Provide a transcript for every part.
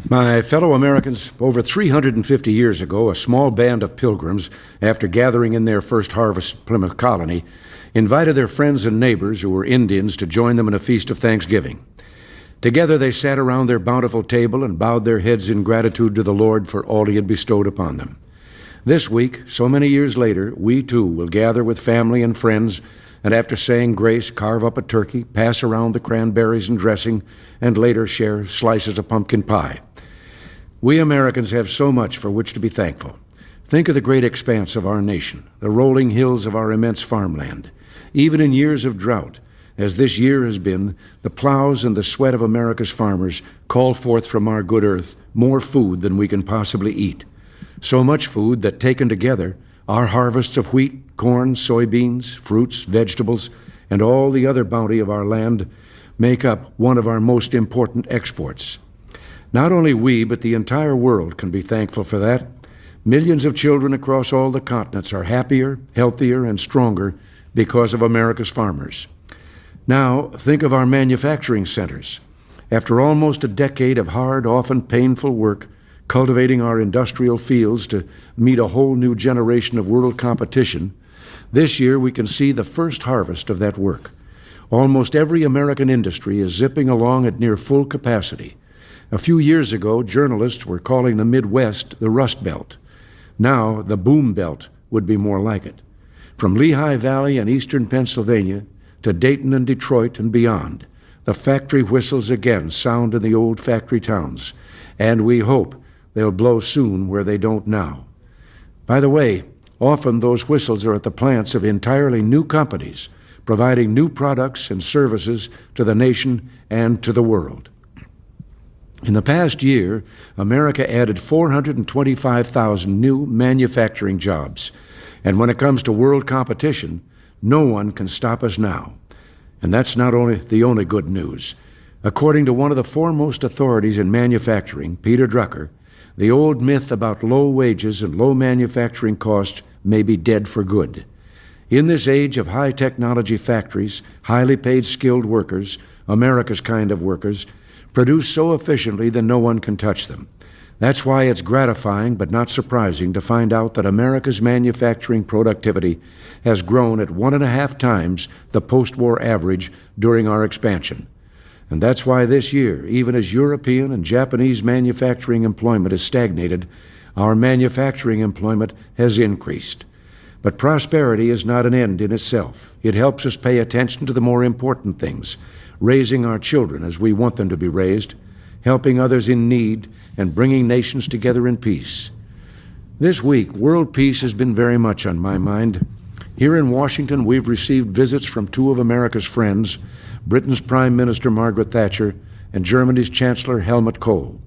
My fellow Americans, over 350 years ago, a small band of pilgrims, after gathering in their first harvest Plymouth colony, invited their friends and neighbors who were Indians to join them in a feast of Thanksgiving. Together they sat around their bountiful table and bowed their heads in gratitude to the Lord for all he had bestowed upon them. This week, so many years later, we too will gather with family and friends and after saying grace, carve up a turkey, pass around the cranberries and dressing, and later share slices of pumpkin pie. We Americans have so much for which to be thankful. Think of the great expanse of our nation, the rolling hills of our immense farmland. Even in years of drought, as this year has been, the plows and the sweat of America's farmers call forth from our good earth more food than we can possibly eat. So much food that, taken together, our harvests of wheat, corn, soybeans, fruits, vegetables, and all the other bounty of our land make up one of our most important exports. Not only we, but the entire world can be thankful for that. Millions of children across all the continents are happier, healthier, and stronger because of America's farmers. Now, think of our manufacturing centers. After almost a decade of hard, often painful work, cultivating our industrial fields to meet a whole new generation of world competition, this year we can see the first harvest of that work. Almost every American industry is zipping along at near full capacity. A few years ago, journalists were calling the Midwest the Rust Belt. Now, the Boom Belt would be more like it. From Lehigh Valley and eastern Pennsylvania to Dayton and Detroit and beyond, the factory whistles again sound in the old factory towns, and we hope they'll blow soon where they don't now. By the way, often those whistles are at the plants of entirely new companies, providing new products and services to the nation and to the world. In the past year, America added 425,000 new manufacturing jobs. And when it comes to world competition, no one can stop us now. And that's not the only good news. According to one of the foremost authorities in manufacturing, Peter Drucker, the old myth about low wages and low manufacturing costs may be dead for good. In this age of high technology factories, highly paid skilled workers, America's kind of workers, produce so efficiently that no one can touch them. That's why it's gratifying but not surprising to find out that America's manufacturing productivity has grown at 1.5 times the post-war average during our expansion. And that's why this year, even as European and Japanese manufacturing employment has stagnated, our manufacturing employment has increased. But prosperity is not an end in itself. It helps us pay attention to the more important things, raising our children as we want them to be raised, helping others in need, and bringing nations together in peace. This week, world peace has been very much on my mind. Here in Washington, we've received visits from two of America's friends, Britain's Prime Minister Margaret Thatcher and Germany's Chancellor Helmut Kohl.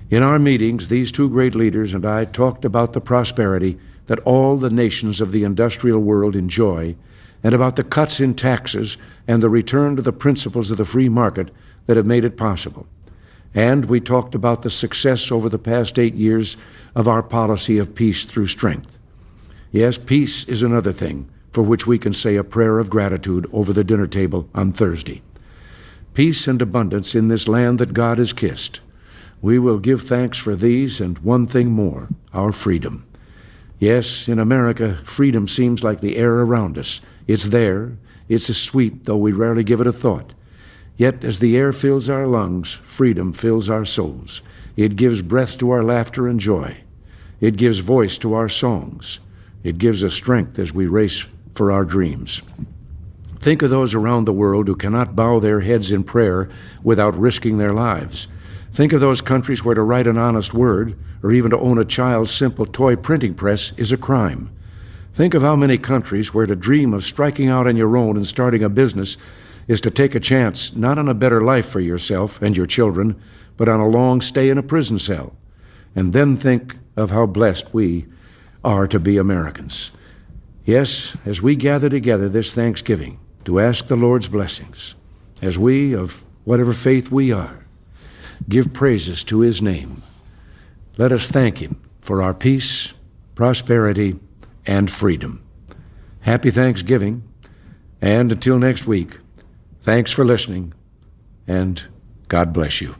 In our meetings, these two great leaders and I talked about the prosperity that all the nations of the industrial world enjoy and about the cuts in taxes and the return to the principles of the free market that have made it possible. And we talked about the success over the past 8 years of our policy of peace through strength. Yes, peace is another thing for which we can say a prayer of gratitude over the dinner table on Thursday. Peace and abundance in this land that God has kissed. We will give thanks for these and one thing more, our freedom. Yes, in America, freedom seems like the air around us. It's there. It's as sweet, though we rarely give it a thought. Yet, as the air fills our lungs, freedom fills our souls. It gives breath to our laughter and joy. It gives voice to our songs. It gives us strength as we race for our dreams. Think of those around the world who cannot bow their heads in prayer without risking their lives. Think of those countries where to write an honest word, or even to own a child's simple toy printing press, is a crime. Think of how many countries where to dream of striking out on your own and starting a business is to take a chance not on a better life for yourself and your children, but on a long stay in a prison cell. And then think of how blessed we are to be Americans. Yes, as we gather together this Thanksgiving to ask the Lord's blessings, as we, of whatever faith we are, give praises to His name, let us thank Him for our peace, prosperity, and freedom. Happy Thanksgiving, and until next week, thanks for listening, and God bless you.